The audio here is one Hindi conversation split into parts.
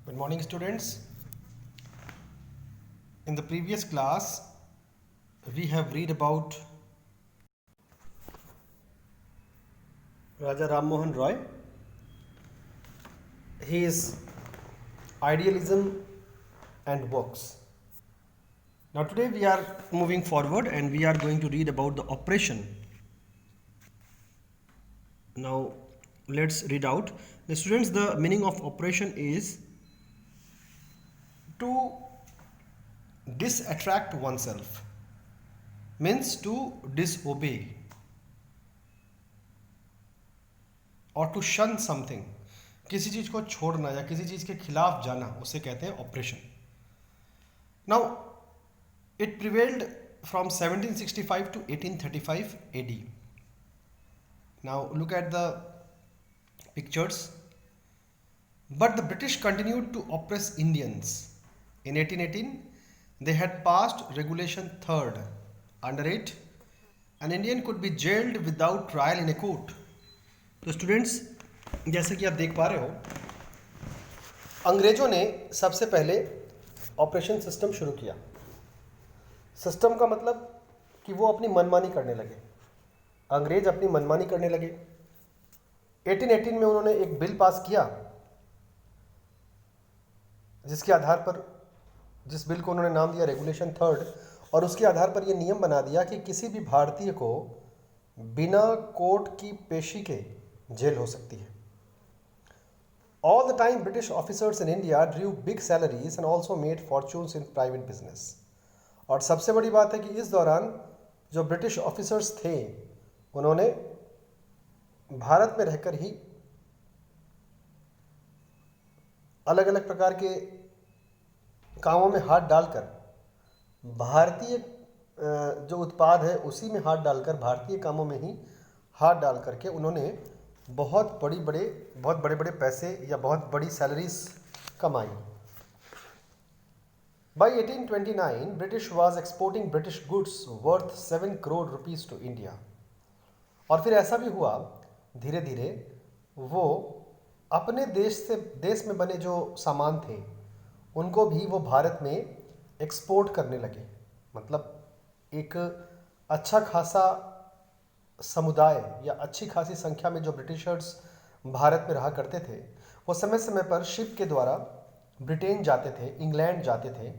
Good morning, students. In the previous class, we have read about Raja Ram Mohan Roy, his idealism and works. Now today we are moving forward and we are going to read about the operation. Now let's read out. The students, the meaning of operation is to disattract oneself, means to disobey और टू शन समथिंग, किसी चीज़ को छोड़ना या किसी चीज़ के खिलाफ जाना, उसे कहते हैं operation. Now it prevailed from 1765 to 1835 AD. Now look at the pictures. But the British continued to oppress Indians. In 1818, they had passed Regulation 3rd. Under it, an Indian could be jailed without trial in a court. तो स्टूडेंट्स, जैसे कि आप देख पा रहे हो, अंग्रेजों ने सबसे पहले ऑपरेशन सिस्टम शुरू किया. सिस्टम का मतलब कि वो अपनी मनमानी करने लगे. अंग्रेज अपनी मनमानी करने लगे. 1818 में उन्होंने एक बिल पास किया जिसके आधार पर, जिस बिल को उन्होंने नाम दिया रेगुलेशन 3rd, और उसके आधार पर यह नियम बना दिया कि किसी भी भारतीय को बिना कोर्ट की पेशी के जेल हो सकती है. All the time British officers in India drew big salaries and also made fortunes in private business. और सबसे बड़ी बात है कि इस दौरान जो ब्रिटिश ऑफिसर्स थे उन्होंने भारत में रहकर ही अलग अलग प्रकार के कामों में हाथ डालकर, भारतीय जो उत्पाद है उसी में हाथ डालकर, भारतीय कामों में ही हाथ डाल करके उन्होंने बहुत बड़े बड़े पैसे या बहुत बड़ी सैलरीज कमाई. By 1829, British was exporting British goods worth 7 crore rupees to India. और फिर ऐसा भी हुआ, धीरे धीरे वो अपने देश में बने जो सामान थे उनको भी वो भारत में एक्सपोर्ट करने लगे. मतलब एक अच्छा खासा समुदाय या अच्छी खासी संख्या में जो ब्रिटिशर्स भारत में रहा करते थे, वो समय समय पर शिप के द्वारा ब्रिटेन जाते थे, इंग्लैंड जाते थे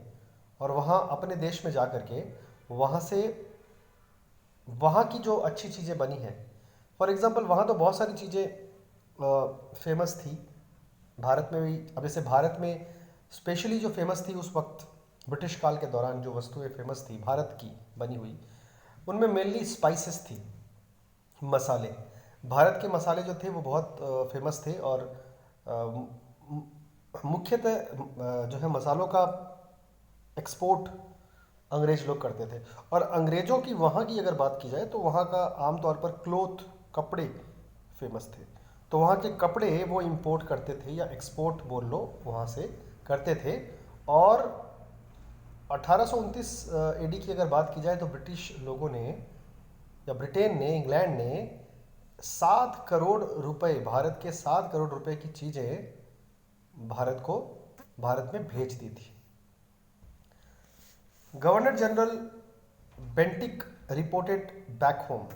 और वहाँ अपने देश में जा कर के वहाँ से वहाँ की जो अच्छी चीज़ें बनी हैं, फॉर एग्ज़ाम्पल वहाँ तो बहुत सारी चीज़ें फेमस थी. भारत में भी, अब जैसे भारत में स्पेशली जो फेमस थी उस वक्त ब्रिटिश काल के दौरान जो वस्तुएं फेमस थी भारत की बनी हुई, उनमें मेनली स्पाइसेस थी, मसाले. भारत के मसाले जो थे वो बहुत फेमस थे और मुख्यतः जो है मसालों का एक्सपोर्ट अंग्रेज लोग करते थे. और अंग्रेज़ों की वहाँ की अगर बात की जाए तो वहाँ का आमतौर पर क्लोथ, कपड़े फेमस थे. तो वहाँ के कपड़े वो इंपोर्ट करते थे या एक्सपोर्ट बोल लो, वहाँ से करते थे. और 1829 AD की अगर बात की जाए तो ब्रिटिश लोगों ने या ब्रिटेन ने, इंग्लैंड ने 7 करोड़ रुपए, भारत के 7 करोड़ रुपए की चीज़ें भारत में भेज दी थी. Governor general Bentinck reported back home,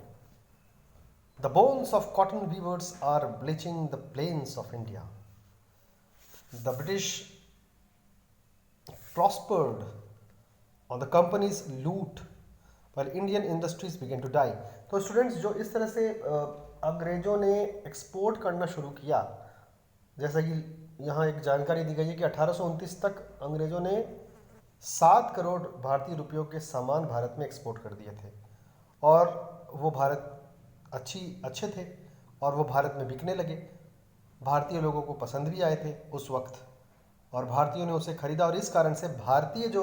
the bones of cotton weavers are bleaching the plains of India. The British prospered on the company's loot while Indian industries began to die. तो स्टूडेंट्स, जो इस तरह से अंग्रेजों ने एक्सपोर्ट करना शुरू किया, जैसा कि यहाँ एक जानकारी दी गई है कि 1829 तक अंग्रेजों ने 7 करोड़ भारतीय रुपयों के सामान भारत में एक्सपोर्ट कर दिए थे. और वो भारत अच्छे थे और वो भारत में बिकने लगे. भारतीय लोगों को पसंद भी आए थे उस वक्त और भारतीयों ने उसे खरीदा. और इस कारण से भारतीय जो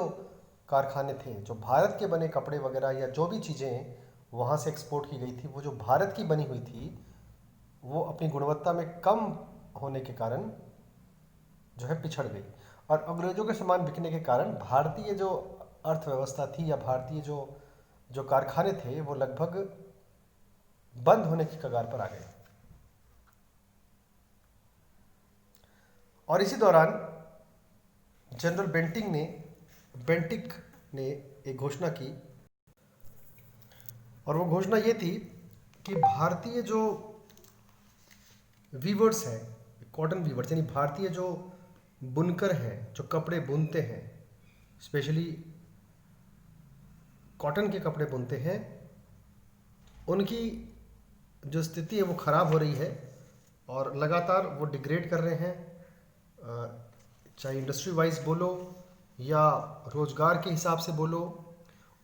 कारखाने थे, जो भारत के बने कपड़े वगैरह या जो भी चीज़ें वहाँ से एक्सपोर्ट की गई थी, वो जो भारत की बनी हुई थी वो अपनी गुणवत्ता में कम होने के कारण जो है पिछड़ गई. और अंग्रेज़ों के सामान बिकने के कारण भारतीय जो अर्थव्यवस्था थी या भारतीय जो कारखाने थे वो लगभग बंद होने की कगार पर आ गए. और इसी दौरान जनरल बेंटिक ने एक घोषणा की, और वो घोषणा ये थी कि भारतीय जो वीवर्स हैं, कॉटन वीवर्स यानी भारतीय जो बुनकर हैं, जो कपड़े बुनते हैं, स्पेशली कॉटन के कपड़े बुनते हैं, उनकी जो स्थिति है वो ख़राब हो रही है और लगातार वो डिग्रेड कर रहे हैं। चाहे इंडस्ट्री वाइज बोलो या रोज़गार के हिसाब से बोलो,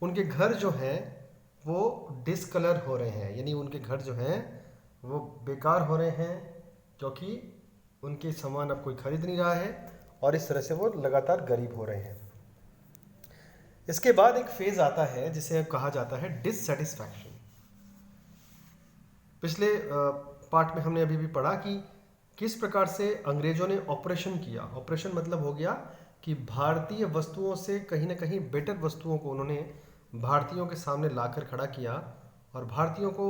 उनके घर जो हैं वो डिसकलर हो रहे हैं, यानी उनके घर जो हैं वो बेकार हो रहे हैं, क्योंकि उनके सामान अब कोई खरीद नहीं रहा है और इस तरह से वो लगातार गरीब हो रहे हैं। इसके बाद एक फेज़ आता है जिसे कहा जाता है डिससेटिस्फैक्शन। पिछले पार्ट में हमने अभी भी पढ़ा कि किस प्रकार से अंग्रेजों ने ऑपरेशन किया। ऑपरेशन मतलब हो गया कि भारतीय वस्तुओं से कहीं ना कहीं बेटर वस्तुओं को उन्होंने भारतीयों के सामने लाकर खड़ा किया और भारतीयों को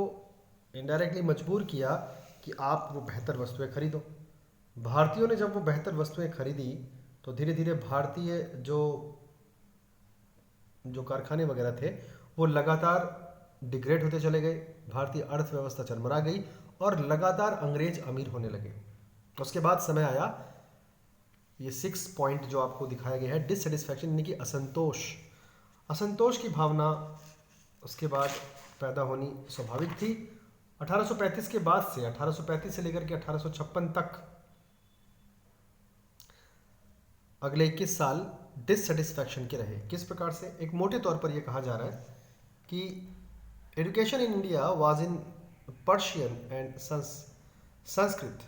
इनडायरेक्टली मजबूर किया कि आप वो बेहतर वस्तुएं खरीदो। भारतीयों ने जब वो बेहतर वस्तुएं खरीदी तो धीरे धीरे भारतीय जो कारखाने वगैरह थे वो लगातार डिग्रेड होते चले गए, भारतीय अर्थव्यवस्था चरमरा गई और लगातार अंग्रेज अमीर होने लगे। उसके बाद समय आया, ये 6 पॉइंट जो आपको दिखाया गया है, डिससेटिस्फैक्शन यानी कि असंतोष की भावना उसके बाद पैदा होनी स्वाभाविक थी। 1835 के बाद से 1835 से लेकर के 1856 तक अगले 21 साल डिससेटिस्फैक्शन के रहे। किस प्रकार से? एक मोटे तौर पर यह कहा जा रहा है कि education in India was in Persian and Sanskrit.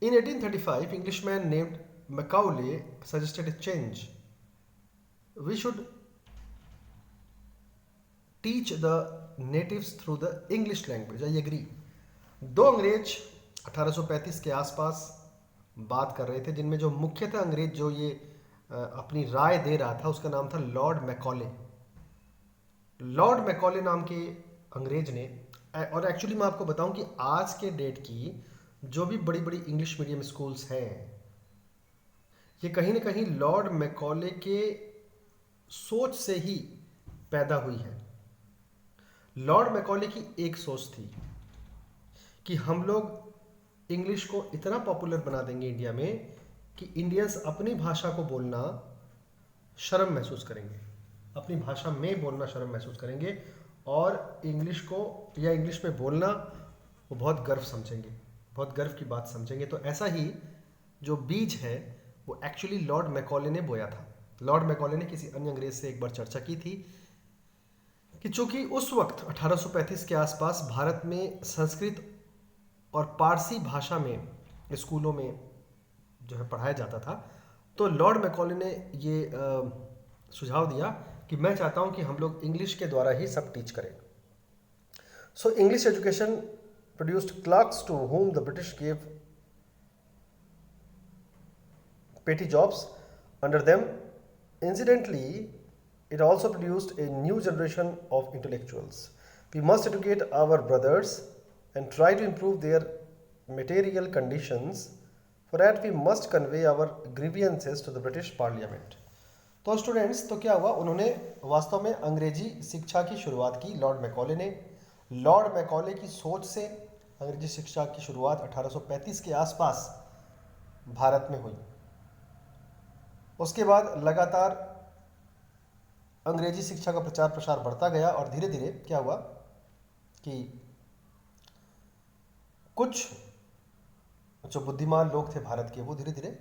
In 1835, Englishman named Macaulay suggested a change. We should teach the natives through the English language. I agree. दो अंग्रेज 1835 के आसपास बात कर रहे थे, जिनमें जो मुख्यतः अंग्रेज जो ये अपनी राय दे रहा था उसका नाम था लॉर्ड मैकॉले। लॉर्ड मैकॉले नाम के अंग्रेज ने, और एक्चुअली मैं आपको बताऊं कि आज के डेट की जो भी बड़ी बड़ी इंग्लिश मीडियम स्कूल्स हैं ये कहीं ना कहीं लॉर्ड मैकॉले के सोच से ही पैदा हुई है। लॉर्ड मैकॉले की एक सोच थी कि हम लोग इंग्लिश को इतना पॉपुलर बना देंगे इंडिया में कि इंडियंस अपनी भाषा को बोलना शर्म महसूस करेंगे, अपनी भाषा में बोलना शर्म महसूस करेंगे और इंग्लिश को या इंग्लिश में बोलना वो बहुत गर्व समझेंगे, बहुत गर्व की बात समझेंगे। तो ऐसा ही जो बीज है वो एक्चुअली लॉर्ड मैकॉले ने बोया था। लॉर्ड मैकॉले ने किसी अन्य अंग्रेज से एक बार चर्चा की थी कि चूंकि उस वक्त 1835 के आसपास भारत में संस्कृत और पारसी भाषा में स्कूलों में जो है पढ़ाया जाता था, तो लॉर्ड मैकॉले ने ये सुझाव दिया कि मैं चाहता हूं कि हम लोग इंग्लिश के द्वारा ही सब टीच करें। So English education produced clerks to whom the British gave petty jobs under them. Incidentally, it also produced a new generation of intellectuals. We must educate our brothers and try to improve their material conditions. For that, we must convey our grievances to the British Parliament. तो स्टूडेंट्स, तो क्या हुआ, उन्होंने वास्तव में अंग्रेजी शिक्षा की शुरुआत की लॉर्ड मैकॉले ने। लॉर्ड मैकॉले की सोच से अंग्रेजी शिक्षा की शुरुआत 1835 के आसपास भारत में हुई। उसके बाद लगातार अंग्रेजी शिक्षा का प्रचार प्रसार बढ़ता गया और धीरे धीरे क्या हुआ कि कुछ जो बुद्धिमान लोग थे भारत के, वो धीरे धीरे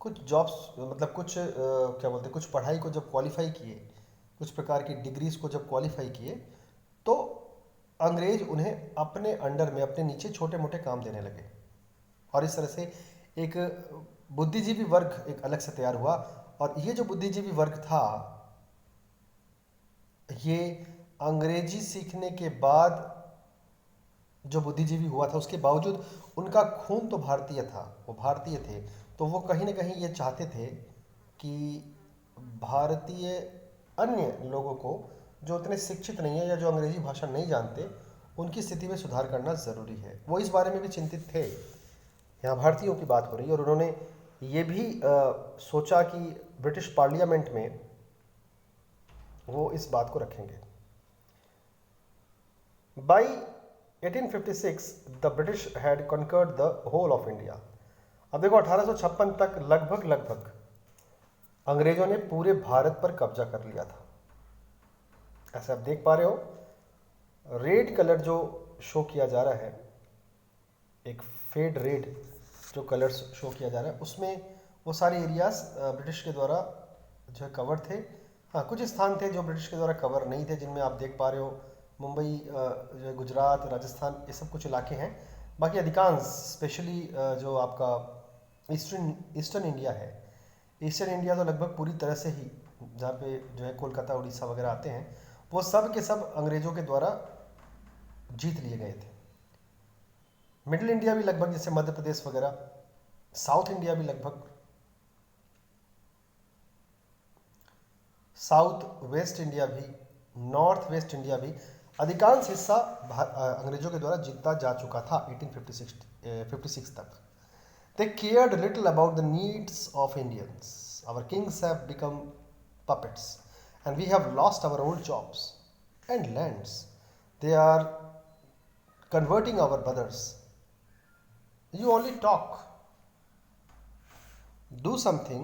कुछ जॉब्स मतलब कुछ क्या बोलते हैं, कुछ पढ़ाई को जब क्वालिफाई किए, कुछ प्रकार की डिग्रीज को जब क्वालिफाई किए, तो अंग्रेज उन्हें अपने अंडर में, अपने नीचे छोटे मोटे काम देने लगे और इस तरह से एक बुद्धिजीवी वर्ग एक अलग से तैयार हुआ। और ये जो बुद्धिजीवी वर्ग था, ये अंग्रेजी सीखने के बाद जो बुद्धिजीवी हुआ था, उसके बावजूद उनका खून तो भारतीय था, वो भारतीय थे, तो वो कहीं ना कहीं ये चाहते थे कि भारतीय अन्य लोगों को जो उतने शिक्षित नहीं है या जो अंग्रेजी भाषा नहीं जानते, उनकी स्थिति में सुधार करना ज़रूरी है। वो इस बारे में भी चिंतित थे। यहाँ भारतीयों की बात हो रही है और उन्होंने ये भी सोचा कि ब्रिटिश पार्लियामेंट में वो इस बात को रखेंगे। By 1856 the British had conquered the whole of India. अब देखो 1856 तक लगभग अंग्रेजों ने पूरे भारत पर कब्जा कर लिया था। ऐसे आप देख पा रहे हो, रेड कलर जो शो किया जा रहा है, एक फेड रेड जो कलर शो किया जा रहा है, उसमें वो सारे एरियाज ब्रिटिश के द्वारा जो है कवर थे। हाँ, कुछ स्थान थे जो ब्रिटिश के द्वारा कवर नहीं थे, जिनमें आप देख पा रहे हो मुंबई, जो है गुजरात, राजस्थान, ये सब कुछ इलाके हैं। बाकी अधिकांश स्पेशली जो आपका ईस्टर्न इंडिया है, ईस्टर्न इंडिया तो लगभग पूरी तरह से ही, जहाँ पे जो है कोलकाता, उड़ीसा वगैरह आते हैं, वो सब के सब अंग्रेजों के द्वारा जीत लिए गए थे। मिडिल इंडिया भी लगभग, जैसे मध्य प्रदेश वगैरह, साउथ इंडिया भी लगभग, साउथ वेस्ट इंडिया भी, नॉर्थ वेस्ट इंडिया भी, अधिकांश हिस्सा अंग्रेजों के द्वारा जीता जा चुका था 1856 तक। They cared little about the needs of Indians. Our kings have become puppets, and we have lost our old jobs and lands. They are converting our brothers. You only talk. Do something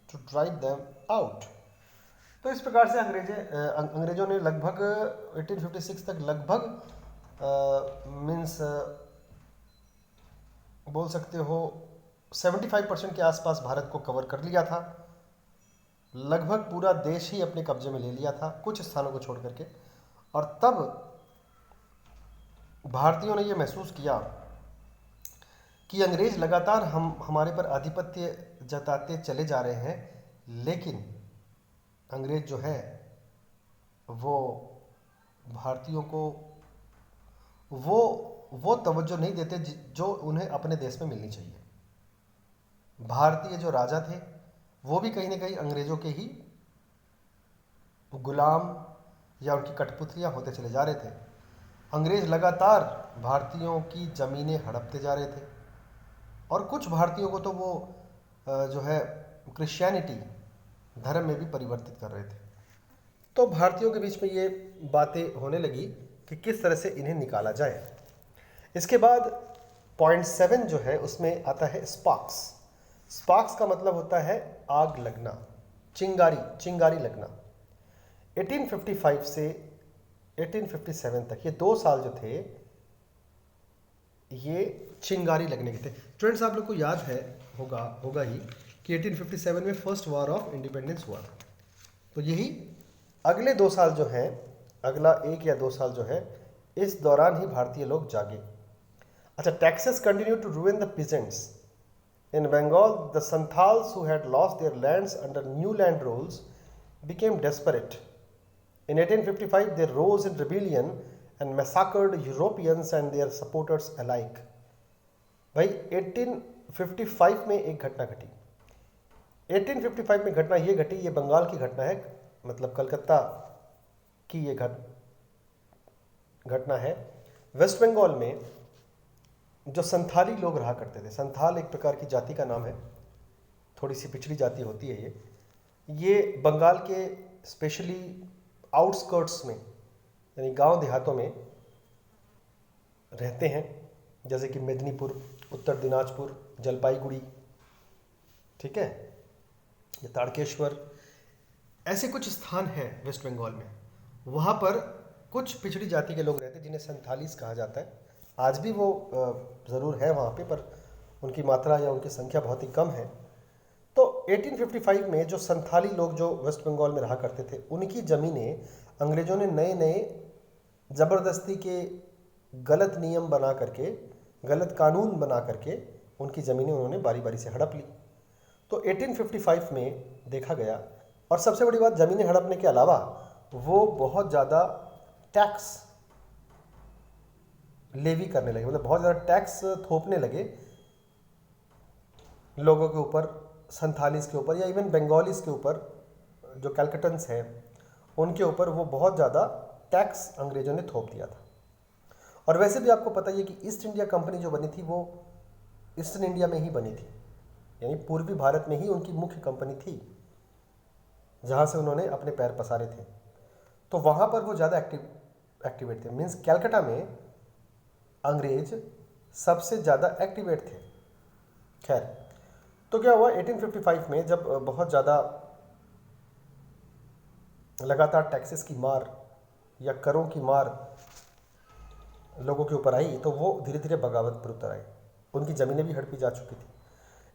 to drive them out. तो इस प्रकार से अंग्रेजों ने लगभग 1856 तक लगभग मीन्स बोल सकते हो 75% के आसपास भारत को कवर कर लिया था। लगभग पूरा देश ही अपने कब्जे में ले लिया था, कुछ स्थानों को छोड़ करके। और तब भारतीयों ने यह महसूस किया कि अंग्रेज लगातार हमारे पर आधिपत्य जताते चले जा रहे हैं, लेकिन अंग्रेज जो है वो भारतीयों को वो तवज्जो नहीं देते जो उन्हें अपने देश में मिलनी चाहिए। भारतीय जो राजा थे वो भी कहीं ना कहीं अंग्रेजों के ही गुलाम या उनकी कठपुतलियां होते चले जा रहे थे। अंग्रेज लगातार भारतीयों की ज़मीनें हड़पते जा रहे थे, और कुछ भारतीयों को तो वो जो है क्रिश्चियनिटी धर्म में भी परिवर्तित कर रहे थे। तो भारतीयों के बीच में ये बातें होने लगी कि किस तरह से इन्हें निकाला जाए। इसके बाद पॉइंट 7 जो है उसमें आता है स्पार्क्स। स्पार्क्स का मतलब होता है आग लगना, चिंगारी लगना। 1855 से 1857 तक ये 2 साल जो थे ये चिंगारी लगने के थे। स्टूडेंट्स, आप लोग को याद है होगा ही कि 1857 में फर्स्ट वॉर ऑफ इंडिपेंडेंस हुआ था। तो यही अगले 2 साल जो हैं, अगला 1 या 2 साल जो है, इस दौरान ही भारतीय लोग जागे। अच्छा, taxes continue to ruin the peasants in Bengal. The Santhals who had lost their lands under new land rules became desperate. In 1855 they rose in rebellion and massacred Europeans and their supporters alike. भाई 1855 में एक घटना घटी। 1855 में घटना ये घटी, ये बंगाल की घटना है, मतलब कलकत्ता की ये घटना है। वेस्ट बंगाल में जो संथाली लोग रहा करते थे, संथाल एक प्रकार की जाति का नाम है, थोड़ी सी पिछड़ी जाति होती है ये बंगाल के स्पेशली आउटस्कर्ट्स में, यानी गांव देहातों में रहते हैं, जैसे कि मेदिनीपुर, उत्तर दिनाजपुर, जलपाईगुड़ी, ठीक है, ये ताड़केश्वर, ऐसे कुछ स्थान हैं वेस्ट बंगाल में। वहाँ पर कुछ पिछड़ी जाति के लोग रहते हैं जिन्हें संथालीस कहा जाता है। आज भी वो ज़रूर है वहाँ पे, पर उनकी मात्रा या उनकी संख्या बहुत ही कम है। तो 1855 में जो संथाली लोग जो वेस्ट बंगाल में रहा करते थे, उनकी ज़मीनें अंग्रेज़ों ने नए नए ज़बरदस्ती के गलत नियम बना करके, गलत कानून बना करके उनकी ज़मीनें उन्होंने बारी बारी से हड़प ली। तो 1855 में देखा गया, और सबसे बड़ी बात, ज़मीनें हड़पने के अलावा वो बहुत ज़्यादा टैक्स लेवी करने लगे, मतलब बहुत ज़्यादा टैक्स थोपने लगे लोगों के ऊपर, संथालीस के ऊपर या इवन बंगालीस के ऊपर, जो कैलकटन्स हैं उनके ऊपर वो बहुत ज़्यादा टैक्स अंग्रेज़ों ने थोप दिया था। और वैसे भी आपको पता ही है कि ईस्ट इंडिया कंपनी जो बनी थी वो ईस्टर्न इंडिया में ही बनी थी। यानी पूर्वी भारत में ही उनकी मुख्य कंपनी थी जहाँ से उन्होंने अपने पैर पसारे थे, तो वहाँ पर वो ज़्यादा एक्टिवेट थे। मीन्स कैलकाटा में अंग्रेज सबसे ज़्यादा एक्टिवेट थे। खैर, तो क्या हुआ 1855 में, जब बहुत ज़्यादा लगातार टैक्सेस की मार या करों की मार लोगों के ऊपर आई, तो वो धीरे धीरे बगावत पर उतर आए। उनकी ज़मीनें भी हड़पी जा चुकी थी।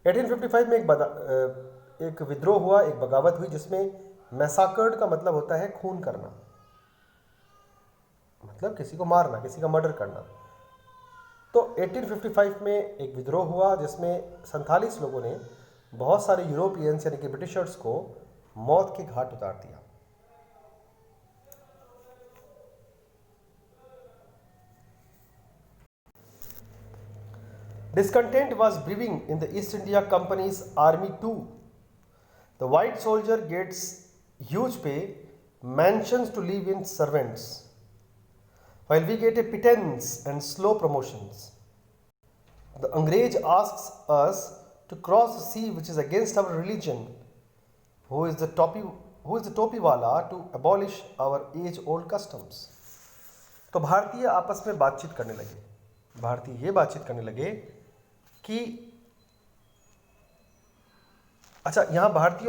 1855 में एक विद्रोह हुआ, एक बगावत हुई, जिसमें मैसाकर्ड का मतलब होता है खून करना, मतलब किसी को मारना, किसी का मर्डर करना। तो 1855 में एक विद्रोह हुआ जिसमें 47 लोगों ने बहुत सारे यूरोपियंस यानी कि ब्रिटिशर्स को मौत के घाट उतार दिया। Discontent was brewing in the East India Company's army too. The white soldier gets huge pay, mansions to live in servants, while we get a pittance and slow promotions. The Angrez asks us to cross the sea, which is against our religion. Who is the topi wala to abolish our age-old customs? तो भारतीय आपस में बातचीत करने लगे। भारतीय ये बातचीत करने लगे कि अच्छा, यहाँ भारतीय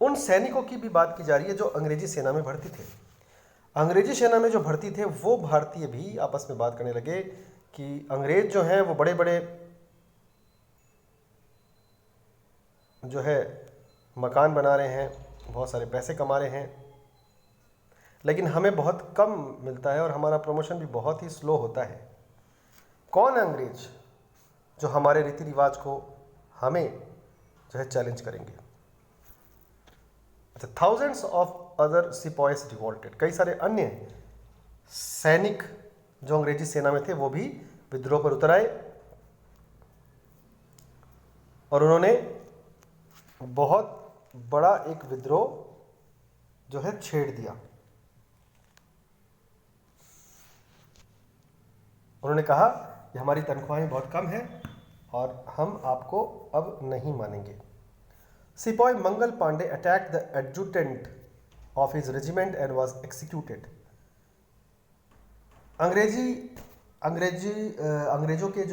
उन सैनिकों की भी बात की जा रही है जो अंग्रेजी सेना में भर्ती थे। अंग्रेजी सेना में जो भर्ती थे वो भारतीय भी आपस में बात करने लगे कि अंग्रेज जो हैं वो बड़े बड़े जो है मकान बना रहे हैं, बहुत सारे पैसे कमा रहे हैं, लेकिन हमें बहुत कम मिलता है और हमारा प्रमोशन भी बहुत ही स्लो होता है। कौन है अंग्रेज जो हमारे रीति रिवाज को हमें जो है चैलेंज करेंगे? अच्छा, thousands of other sepoys revolted, कई सारे अन्य सैनिक जो अंग्रेजी सेना में थे वो भी विद्रोह पर उतर आए और उन्होंने बहुत बड़ा एक विद्रोह जो है छेड़ दिया। उन्होंने कहा कि हमारी तनख्वाहें बहुत कम हैं और हम आपको अब नहीं मानेंगे। सिपाही Mangal Pandey attacked the adjutant of his regiment and was executed. अंग्रेजों की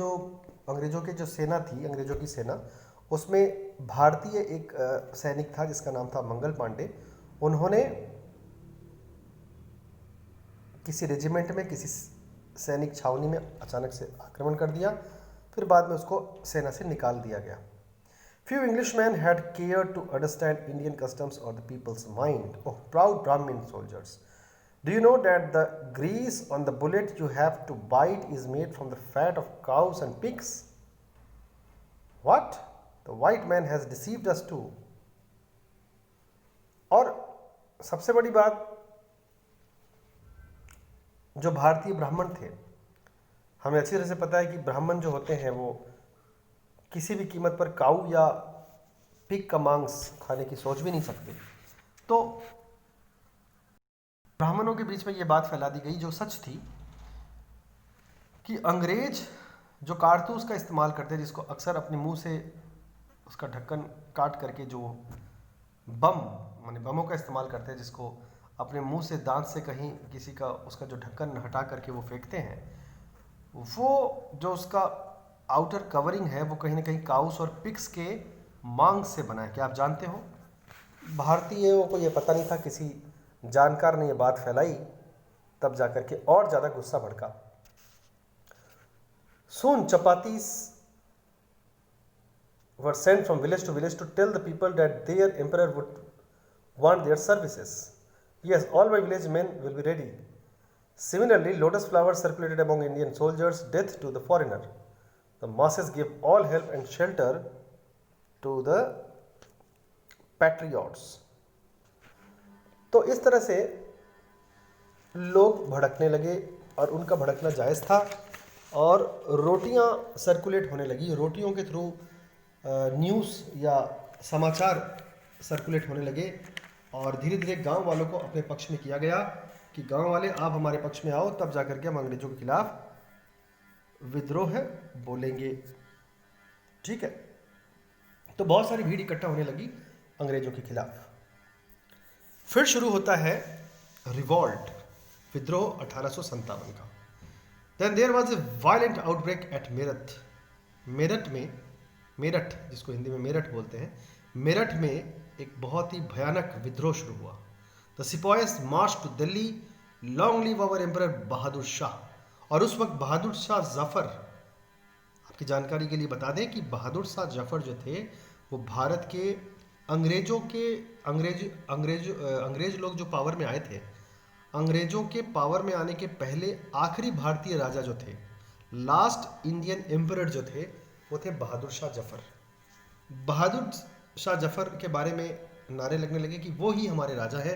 जो सेना थी, अंग्रेजों की सेना, उसमें भारतीय एक सैनिक था जिसका नाम था मंगल पांडे। उन्होंने किसी रेजिमेंट में, किसी सैनिक छावनी में अचानक से आक्रमण कर दिया, फिर बाद में उसको सेना से निकाल दिया गया। Few Englishmen had cared to understand Indian customs or the people's mind. Oh, proud Brahmin soldiers! Do you know that the grease on the bullet you have to bite is made from the fat of cows and pigs? What? The white man has deceived us too. और सबसे बड़ी बात, जो भारतीय ब्राह्मण थे, हमें अच्छी तरह से पता है कि ब्राह्मण जो होते हैं वो किसी भी कीमत पर काऊ या पिग का मांस खाने की सोच भी नहीं सकते। तो ब्राह्मणों के बीच में ये बात फैला दी गई जो सच थी कि अंग्रेज जो कारतूस का इस्तेमाल करते, जिसको अक्सर अपने मुंह से उसका ढक्कन काट करके, जो बमों का इस्तेमाल करते हैं, जिसको अपने मुंह से दांत से कहीं किसी का उसका जो ढक्कन हटा करके वो फेंकते हैं, वो जो उसका आउटर कवरिंग है वो कहीं ना कहीं काउस और पिग्स के मांस से बना है। क्या आप जानते हो? भारतीयों को ये पता नहीं था, किसी जानकार ने ये बात फैलाई, तब जाकर के और ज़्यादा गुस्सा भड़का। Soon chapatis were sent from village to village to tell the people that their emperor would want their services. Yes, all my village men will be ready. Similarly, lotus flowers circulated among Indian soldiers, death to the foreigner. The masses gave all help and shelter to the patriots. तो इस तरह से लोग भड़कने लगे और उनका भड़कना जायज़ था और रोटियां सर्कुलेट होने लगी। रोटियों के थ्रू न्यूज़ या समाचार सर्कुलेट होने लगे और धीरे धीरे गांव वालों को अपने पक्ष में किया गया कि गांव वाले आप हमारे पक्ष में आओ, तब जाकर के हम अंग्रेजों के खिलाफ विद्रोह बोलेंगे। ठीक है, तो बहुत सारी भीड़ इकट्ठा होने लगी अंग्रेजों के खिलाफ। फिर शुरू होता है रिवॉल्ट, विद्रोह 1857 का। Then there was a violent outbreak at Meerut. Meerut में, मेरठ जिसको हिंदी में मेरठ बोलते हैं, मेरठ में एक बहुत ही भयानक विद्रोह शुरू हुआ। The sepoys march to Delhi, long live our emperor Bahadur Shah. और उस वक्त बहादुर शाह जफर, आपकी जानकारी के लिए बता दें कि बहादुर शाह जफर जो थे वो भारत के अंग्रेज लोग जो पावर में आए थे, अंग्रेजों के पावर में आने के पहले आखिरी भारतीय राजा जो थे, लास्ट इंडियन एम्परर जो थे, वो थे बहादुर शाह जफर। बहादुर शाह जफर के बारे में नारे लगने लगे कि वो ही हमारे राजा है,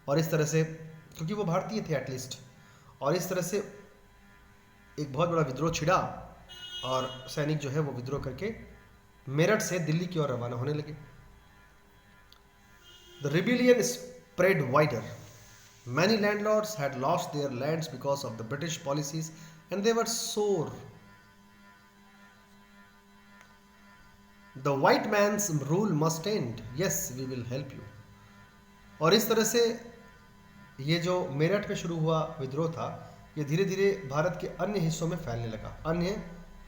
और इस तरह से, क्योंकि वो भारतीय थे एटलीस्ट, और इस तरह से एक बहुत बड़ा विद्रोह छिड़ा और सैनिक जो है वो विद्रोह करके मेरठ से दिल्ली की ओर रवाना होने लगे। The rebellion spread wider. Many landlords had lost their lands because of the British policies and they were sore. The white man's rule must end. Yes, we will help you. और इस तरह से ये जो मेरठ में शुरू हुआ विद्रोह था, ये धीरे धीरे भारत के अन्य हिस्सों में फैलने लगा, अन्य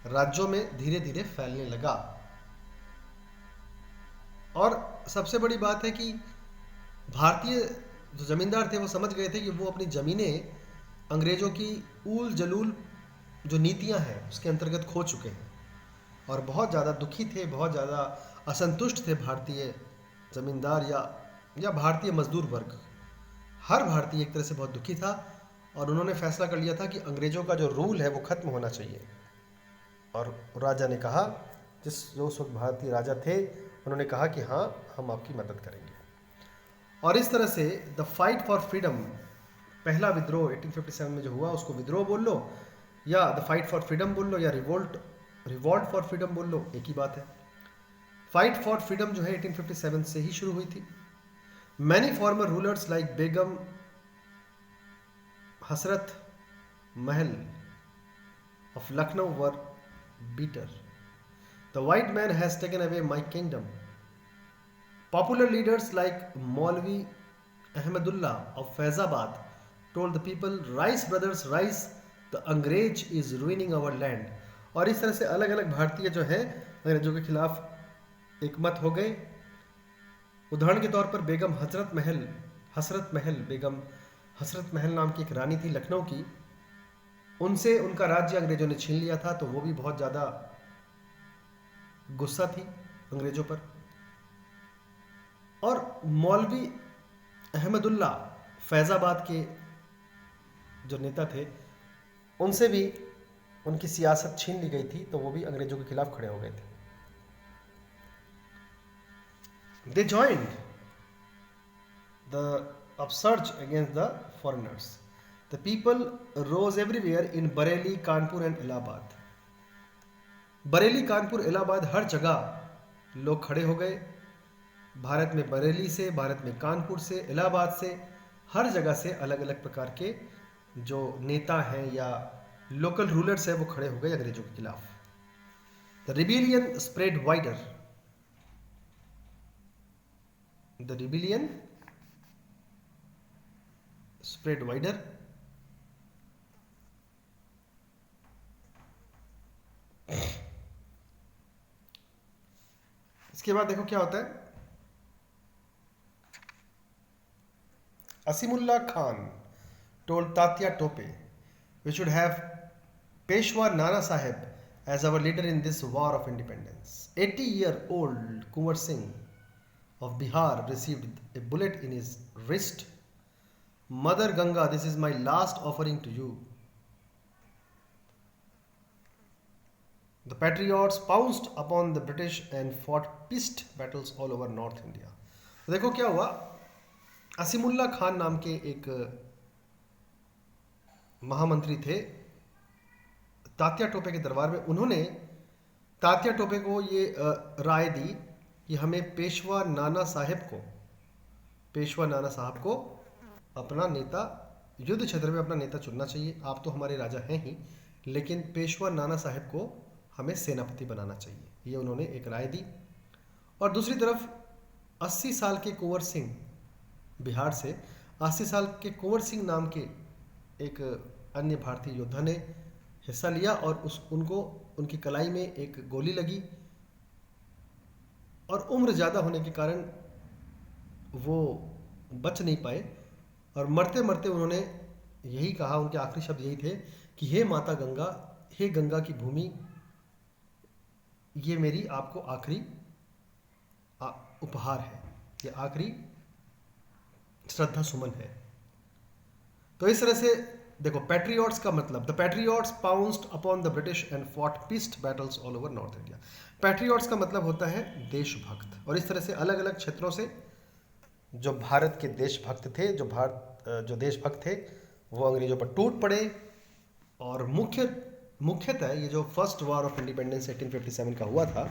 राज्यों में धीरे धीरे फैलने लगा। और सबसे बड़ी बात है कि भारतीय जो जमींदार थे वो समझ गए थे कि वो अपनी ज़मीनें अंग्रेज़ों की ऊल जलूल जो नीतियां हैं उसके अंतर्गत खो चुके हैं, और बहुत ज़्यादा दुखी थे, बहुत ज़्यादा असंतुष्ट थे भारतीय ज़मींदार या भारतीय मजदूर वर्ग। हर भारतीय एक तरह से बहुत दुखी था, और उन्होंने फैसला कर लिया था कि अंग्रेज़ों का जो रूल है वो ख़त्म होना चाहिए। और राजा ने कहा, जो उस वक्त भारतीय राजा थे, उन्होंने कहा कि हाँ, हम आपकी मदद करेंगे। और इस तरह से द फाइट फॉर फ्रीडम, पहला विद्रोह 1857 में जो हुआ उसको विद्रोह बोल लो, या द फाइट फॉर फ्रीडम बोल लो, या रिवॉल्ट फॉर फ्रीडम बोल लो, एक ही बात है। फाइट फॉर फ्रीडम जो है 1857 से ही शुरू हुई थी। Many former rulers like Begum Hazrat Mahal of Lucknow were bitter. The white man has taken away my kingdom. Popular leaders like Maulvi Ahmadullah of Faizabad told the people, rise brothers rise, the अंग्रेज is ruining our land। और इस तरह से अलग अलग भारतीय जो है अंग्रेजों के खिलाफ एकमत हो गए। उदाहरण के तौर पर बेगम बेगम हसरत महल नाम की एक रानी थी लखनऊ की, उनसे उनका राज्य अंग्रेजों ने छीन लिया था, तो वो भी बहुत ज़्यादा गुस्सा थी अंग्रेजों पर। और मौलवी अहमदुल्ला फैज़ाबाद के जो नेता थे, उनसे भी उनकी सियासत छीन ली गई थी, तो वो भी अंग्रेजों के खिलाफ खड़े हो गए थे। They joined the upsurge against the foreigners. The people rose everywhere in Bareilly, Kanpur and Allahabad. Bareilly, Kanpur, Allahabad, हर जगह लोग खड़े हो गए। भारत में बरेली से, भारत में कानपुर से, इलाहाबाद से, हर जगह से अलग अलग प्रकार के जो नेता हैं या लोकल रूलर्स हैं वो खड़े हो गए अंग्रेजों के खिलाफ। The rebellion spread wider. The rebellion spread wider. इसके बाद देखो क्या होता है। Asimullah Khan told Tatya Tope, we should have Peshwa Nana Sahib as our leader in this war of independence. 80-year-old Kunwar Singh of Bihar received a bullet in his wrist. Mother Ganga, this is my last offering to you. The patriots pounced upon the British and fought pitched battles all over North India. तो देखो क्या हुआ। असीमुल्ला खान नाम के एक महामंत्री थे तात्या टोपे के दरबार में। उन्होंने तात्या टोपे को ये राय दी कि हमें पेशवा नाना साहब को अपना नेता, युद्ध क्षेत्र में अपना नेता चुनना चाहिए। आप तो हमारे राजा हैं ही, लेकिन पेशवा नाना साहब को हमें सेनापति बनाना चाहिए, ये उन्होंने एक राय दी। और दूसरी तरफ 80 साल के कुंवर सिंह, बिहार से 80 साल के कुंवर सिंह नाम के एक अन्य भारतीय योद्धा ने हिस्सा लिया और उनको उनकी कलाई में एक गोली लगी और उम्र ज़्यादा होने के कारण वो बच नहीं पाए और मरते मरते उन्होंने यही कहा, उनके आखिरी शब्द यही थे कि हे माता गंगा, हे गंगा की भूमि, ये मेरी आपको आखिरी उपहार है, ये आखिरी श्रद्धा सुमन है। तो इस तरह से देखो, पैट्रियट्स का मतलब, the patriots pounced upon the British and fought pieced battles all over north India. Patriots का मतलब होता है देशभक्त, और इस तरह से अलग अलग क्षेत्रों से जो भारत के देशभक्त थे, जो देशभक्त थे, वो अंग्रेजों पर टूट पड़े। और मुख्यतः ये जो फर्स्ट वॉर ऑफ इंडिपेंडेंस 1857 का हुआ था,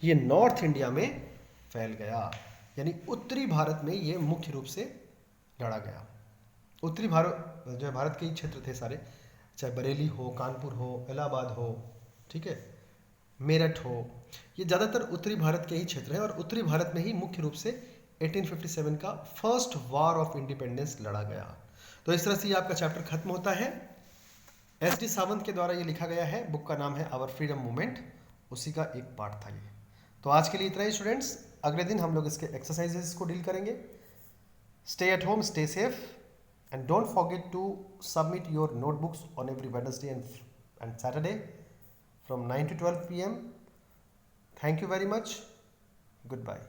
ये नॉर्थ इंडिया में फैल गया, यानी उत्तरी भारत में ये मुख्य रूप से लड़ा गया। उत्तरी भारत जो है, भारत के ही क्षेत्र थे सारे, चाहे बरेली हो, कानपुर हो, इलाहाबाद हो, ठीक है, मेरठ हो, ये ज़्यादातर उत्तरी भारत के ही क्षेत्र हैं। और उत्तरी भारत में ही मुख्य रूप से 1857 का फर्स्ट वॉर ऑफ इंडिपेंडेंस लड़ा गया। तो इस तरह से ये आपका चैप्टर खत्म होता है। एस.डी. सावंत के द्वारा ये लिखा गया है, बुक का नाम है आवर फ्रीडम मूवमेंट, उसी का एक पार्ट था ये। तो आज के लिए इतना ही स्टूडेंट्स, अगले दिन हम लोग इसके एक्सरसाइजेस को डील करेंगे। Stay at home, stay safe, and don't forget to submit your notebooks on every Wednesday and Saturday from 9 to 12 p.m. Thank you very much. Goodbye.